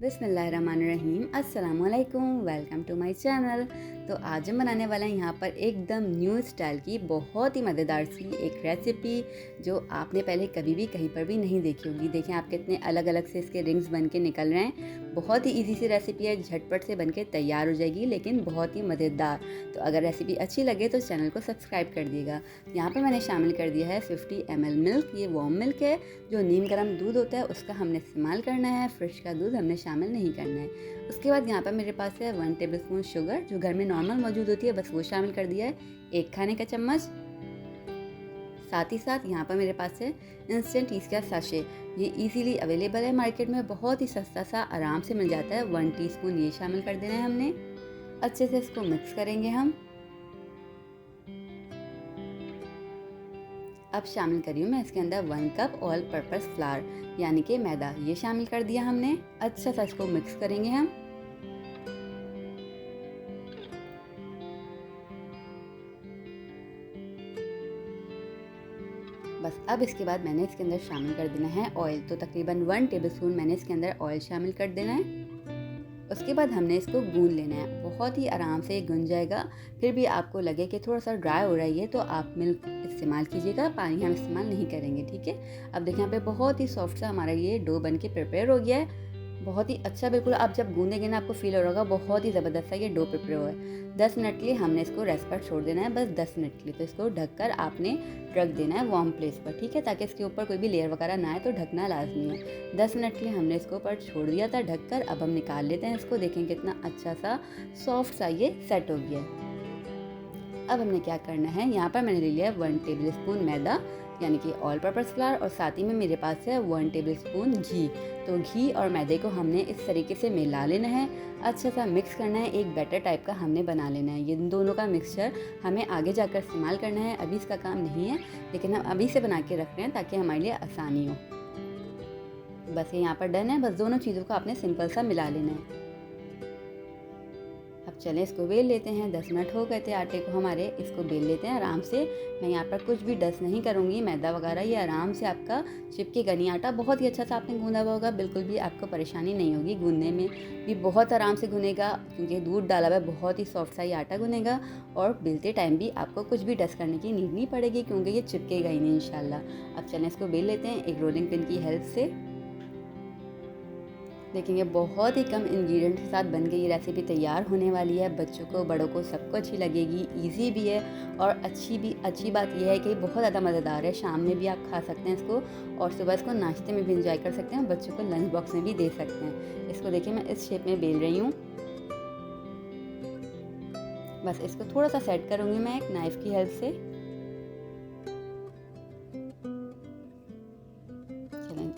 बिस्मिल्लाहिर्रहमानिर्रहीम अस्सलाम वालेकुम, वेलकम टू माय चैनल। तो आज हम बनाने वाले हैं यहाँ पर एकदम न्यू स्टाइल की बहुत ही मज़ेदार सी एक रेसिपी जो आपने पहले कभी भी कहीं पर भी नहीं देखी होगी। देखें आप कितने अलग अलग से इसके रिंग्स बन के निकल रहे हैं। बहुत ही इजी सी रेसिपी है, झटपट से बन के तैयार हो जाएगी, लेकिन बहुत ही मज़ेदार। तो अगर रेसिपी अच्छी लगे तो चैनल को सब्सक्राइब कर दिएगा। यहाँ पर मैंने शामिल कर दिया है 50 ml मिल्क। ये वार्म मिल्क है, जो नीम गर्म दूध होता है उसका हमने इस्तेमाल करना है, फ्रेश का दूध हमने शामिल नहीं करना है। उसके बाद यहाँ पर मेरे पास है 1 टेबलस्पून शुगर, जो घर में नॉर्मल मौजूद होती है, बस वो शामिल कर दिया है, 1 खाने का चम्मच। साथ ही साथ यहाँ पर मेरे पास है इंस्टेंट टी का साशे। ये इजीली अवेलेबल है मार्केट में, बहुत ही सस्ता सा आराम से मिल जाता है। 1 टीस्पून ये शामिल कर देना है हमने। अच्छे से इसको मिक्स करेंगे हम। अब शामिल करी हूँ मैं इसके अंदर 1 कप ऑल पर्पस फ्लावर, यानी कि मैदा, ये शामिल कर दिया हमने। अच्छा सा इसको मिक्स करेंगे हम। बस अब इसके बाद मैंने इसके अंदर शामिल कर देना है ऑयल। तो तकरीबन 1 टेबलस्पून मैंने इसके अंदर ऑयल शामिल कर देना है। उसके बाद हमने इसको गूंद लेना है, बहुत ही आराम से गूंद जाएगा। फिर भी आपको लगे कि थोड़ा सा ड्राई हो रही है तो आप मिल्क इस्तेमाल कीजिएगा, पानी हम इस्तेमाल नहीं करेंगे, ठीक है। अब देखिए यहाँ पे बहुत ही सॉफ्ट सा हमारा ये डो बन के प्रिपेयर हो गया है, बहुत ही अच्छा। बिल्कुल आप जब गूंदेंगे ना आपको फील हो रहा होगा बहुत ही ज़बरदस्त सा ये डो प्रिपेयर हुआ है। 10 मिनट के लिए हमने इसको रेस्ट पर छोड़ देना है, बस 10 मिनट के लिए। तो इसको ढककर आपने रख देना है वार्म प्लेस पर, ठीक है, ताकि इसके ऊपर कोई भी लेयर वगैरह ना आए, तो ढकना लाजमी है। 10 मिनट के लिए हमने इसको ऊपर छोड़ दिया था ढककर। अब हम निकाल लेते हैं इसको। देखें कितना अच्छा सा सॉफ्ट सा ये सेट हो गया है। अब हमने क्या करना है, यहाँ पर मैंने ले लिया 1 टेबल स्पून मैदा, यानी कि ऑल पर्पस फ्लावर, और साथ ही में मेरे पास है 1 टेबल स्पून घी। तो घी और मैदे को हमने इस तरीके से मिला लेना है, अच्छा सा मिक्स करना है, एक बैटर टाइप का हमने बना लेना है। ये दोनों का मिक्सचर हमें आगे जाकर इस्तेमाल करना है, अभी इसका काम नहीं है, लेकिन हम अभी से बना के रख रहे हैं ताकि हमारे लिए आसानी हो। बस ये यहाँ पर डन है, बस दोनों चीज़ों को आपने सिंपल सा मिला लेना है। अब चलें इसको बेल लेते हैं। 10 मिनट हो गए थे आटे को हमारे, इसको बेल लेते हैं आराम से। मैं यहाँ पर कुछ भी डस्ट नहीं करूँगी, मैदा वगैरह ये आराम से आपका चिपकेगा नहीं। आटा बहुत ही अच्छा सा आपने गूंदा हुआ होगा, बिल्कुल भी आपको परेशानी नहीं होगी। गूंदने में भी बहुत आराम से गूनेगा, क्योंकि दूध डाला हुआ है, बहुत ही सॉफ्ट सा ये आटा गूनेगा। और बेलते टाइम भी आपको कुछ भी डस्ट करने की नीड नहीं पड़ेगी, क्योंकि ये चिपकेगा ही नहीं इंशाल्लाह। अब चलें इसको बेल लेते हैं एक रोलिंग पिन की हेल्प से। देखेंगे बहुत ही कम इंग्रेडिएंट के साथ बन के ये रेसिपी तैयार होने वाली है। बच्चों को, बड़ों को, सबको अच्छी लगेगी, इजी भी है, और अच्छी बात यह है कि बहुत ज़्यादा मज़ेदार है। शाम में भी आप खा सकते हैं इसको, और सुबह इसको नाश्ते में भी इंजॉय कर सकते हैं, बच्चों को लंच बॉक्स में भी दे सकते हैं। इसको देखिए मैं इस शेप में बेल रही हूँ। बस इसको थोड़ा सा सेट करूँगी मैं एक नाइफ़ की हेल्प से।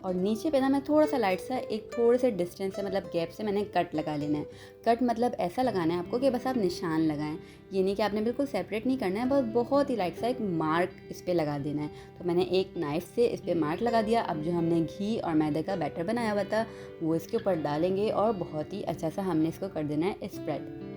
और नीचे पे ना मैं थोड़ा सा लाइट सा एक थोड़े से डिस्टेंस से, मतलब गैप से मैंने कट लगा लेना है। कट मतलब ऐसा लगाना है आपको कि बस आप निशान लगाएं, ये नहीं कि आपने बिल्कुल सेपरेट नहीं करना है, बस बहुत ही लाइट सा एक मार्क इस पर लगा देना है। तो मैंने एक नाइफ़ से इस पर मार्क लगा दिया। अब जो हमने घी और मैदे का बैटर बनाया हुआ था वो इसके ऊपर डालेंगे, और बहुत ही अच्छा सा हमने इसको कर देना है स्प्रेड।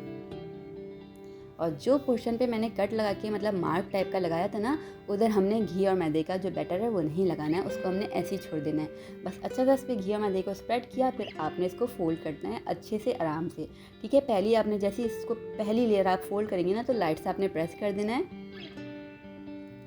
और जो पोर्शन पे मैंने कट लगा के, मतलब मार्क टाइप का लगाया था ना, उधर हमने घी और मैदे का जो बैटर है वो नहीं लगाना है, उसको हमने ऐसे ही छोड़ देना है। बस अच्छा सा इस पर घी और मैदे को स्प्रेड किया, फिर आपने इसको फोल्ड करना है अच्छे से आराम से, ठीक है। पहले आपने जैसे इसको पहली लेयर आप फोल्ड करेंगे ना, तो लाइट से आपने प्रेस कर देना है,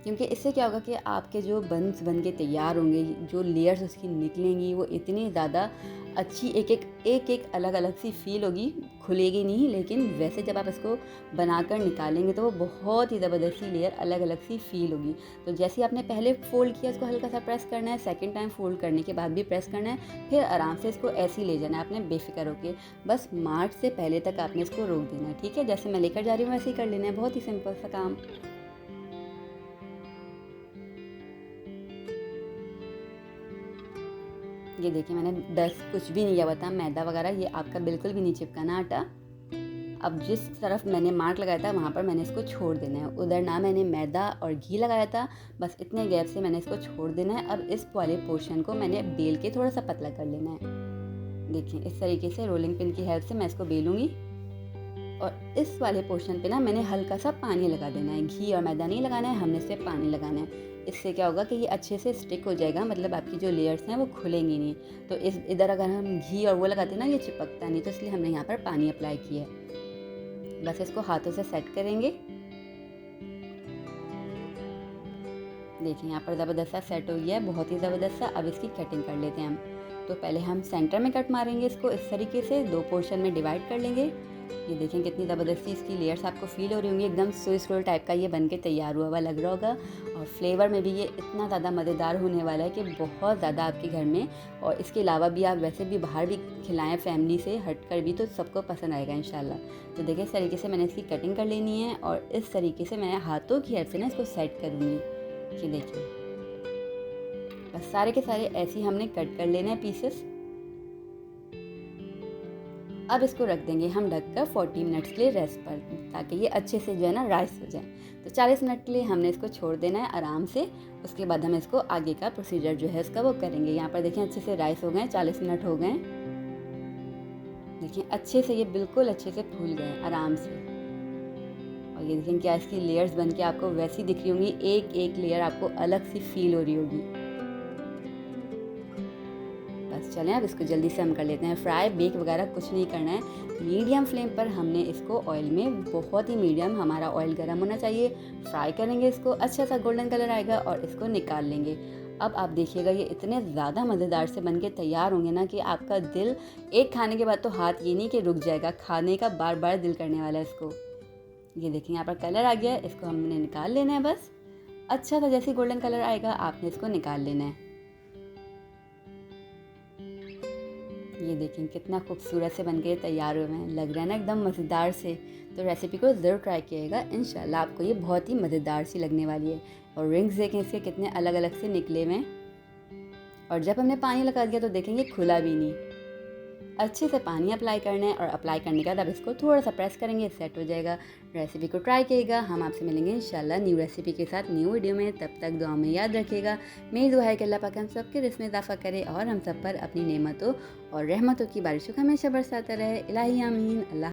क्योंकि इससे क्या होगा कि आपके जो बंस बन के तैयार होंगे, जो लेयर्स उसकी निकलेंगी, वो इतनी ज़्यादा अच्छी एक एक अलग अलग सी फील होगी, खुलेगी नहीं, लेकिन वैसे जब आप इसको बनाकर निकालेंगे तो वो बहुत ही ज़बरदस्त सी लेयर अलग अलग सी फील होगी। तो जैसे आपने पहले फ़ोल्ड किया, इसको हल्का सा प्रेस करना है, सेकंड टाइम फ़ोल्ड करने के बाद भी प्रेस करना है, फिर आराम से इसको ऐसे ही ले जाना है आपने बेफिक्र होके। बस मार्क से पहले तक आपने इसको रोक देना है, ठीक है। जैसे मैं लेकर जा रही हूँ वैसे ही कर लेना है, बहुत ही सिंपल सा काम। ये देखिए मैंने डस्ट कुछ भी नहीं किया हुआ था, मैदा वगैरह ये आपका बिल्कुल भी नहीं चिपकाना आटा। अब जिस तरफ मैंने मार्क लगाया था वहाँ पर मैंने इसको छोड़ देना है, उधर ना मैंने मैदा और घी लगाया था, बस इतने गैप से मैंने इसको छोड़ देना है। अब इस वाले पोर्शन को मैंने बेल के थोड़ा सा पतला कर लेना है। देखिए इस तरीके से रोलिंग पिन की हेल्प से मैं इसको बेलूँगी। और इस वाले पोर्शन पे ना मैंने हल्का सा पानी लगा देना है, घी और मैदा नहीं लगाना है, हमने सिर्फ पानी लगाना है। इससे क्या होगा कि ये अच्छे से स्टिक हो जाएगा, मतलब आपकी जो लेयर्स हैं वो खुलेंगी नहीं। तो इस इधर अगर हम घी और वो लगाते हैं ना, ये चिपकता नहीं, तो इसलिए हमने यहाँ पर पानी अप्लाई किया है। बस इसको हाथों से सेट करेंगे। देखिए यहाँ पर ज़बरदस्त सा सेट हो गया है, बहुत ही ज़बरदस्त सा। अब इसकी कटिंग कर लेते हैं हम। तो पहले हम सेंटर में कट मारेंगे इसको, इस तरीके से 2 पोर्शन में डिवाइड कर लेंगे। ये देखें कितनी ज़बरदस्ती इसकी लेयर्स आपको फ़ील हो रही होंगी, एकदम स्विस रोल टाइप का ये बन के तैयार हुआ हुआ लग रहा होगा। और फ्लेवर में भी ये इतना ज़्यादा मज़ेदार होने वाला है कि बहुत ज़्यादा आपके घर में, और इसके अलावा भी आप वैसे भी बाहर भी खिलाएँ फैमिली से हट कर भी, तो सबको पसंद आएगा इंशाल्लाह। तो देखिए इस तरीके से मैंने इसकी कटिंग कर लेनी है और इस तरीके से मैं हाथों की हेल्प से ना इसको सेट करूँगी। ये देखिए बस सारे के सारे ऐसे ही हमने कट कर लेने हैं पीसेस। अब इसको रख देंगे हम ढककर 40 मिनट्स के लिए रेस्ट पर, ताकि ये अच्छे से जो है ना राइस हो जाए। तो 40 मिनट के लिए हमने इसको छोड़ देना है आराम से। उसके बाद हम इसको आगे का प्रोसीजर जो है उसका वो करेंगे। यहाँ पर देखें अच्छे से राइस हो गए, 40 मिनट हो गए। देखिए अच्छे से ये बिल्कुल अच्छे से फूल गए आराम से। और ये देखें क्या इसकी लेयर्स बन के आपको वैसी दिख रही होंगी, एक एक लेयर आपको अलग सी फील हो रही होगी। बस चलें अब इसको जल्दी से हम कर लेते हैं फ्राई। बेक वगैरह कुछ नहीं करना है, मीडियम फ्लेम पर हमने इसको ऑयल में, बहुत ही मीडियम हमारा ऑयल गर्म होना चाहिए, फ्राई करेंगे इसको। अच्छा सा गोल्डन कलर आएगा और इसको निकाल लेंगे। अब आप देखिएगा ये इतने ज़्यादा मज़ेदार से बनके तैयार होंगे ना कि आपका दिल एक खाने के बाद तो हाथ ये नहीं कि रुक जाएगा, खाने का बार बार दिल करने वाला है इसको। ये देखिए यहाँ पर कलर आ गया है, इसको हमने निकाल लेना है बस। अच्छा सा जैसे गोल्डन कलर आएगा आपने इसको निकाल लेना है। ये देखें कितना खूबसूरत से बन के तैयार हुए हैं, लग रहा है ना एकदम मज़ेदार से। तो रेसिपी को ज़रूर ट्राई कीजिएगा, इंशाल्लाह आपको ये बहुत ही मज़ेदार सी लगने वाली है। और रिंग्स देखें इसके कितने अलग अलग से निकले हुए हैं। और जब हमने पानी लगा दिया तो देखेंगे खुला भी नहीं। अच्छे से पानी अप्लाई करना है और अप्लाई करने के बाद अब इसको थोड़ा सा प्रेस करेंगे, सेट हो जाएगा। रेसिपी को ट्राई कीजिएगा। हम आपसे मिलेंगे इंशाल्लाह न्यू रेसिपी के साथ न्यू वीडियो में। तब तक दुआ में याद रखिएगा, मेरी दुआ है कि अल्लाह पाक हम सबके रिज़्क़ में इजाफ़ा करे और हम सब पर अपनी नेमतों और रहमतों की बारिशों को हमेशा बरसाता रहे। इलाही आमीन। अल्लाह।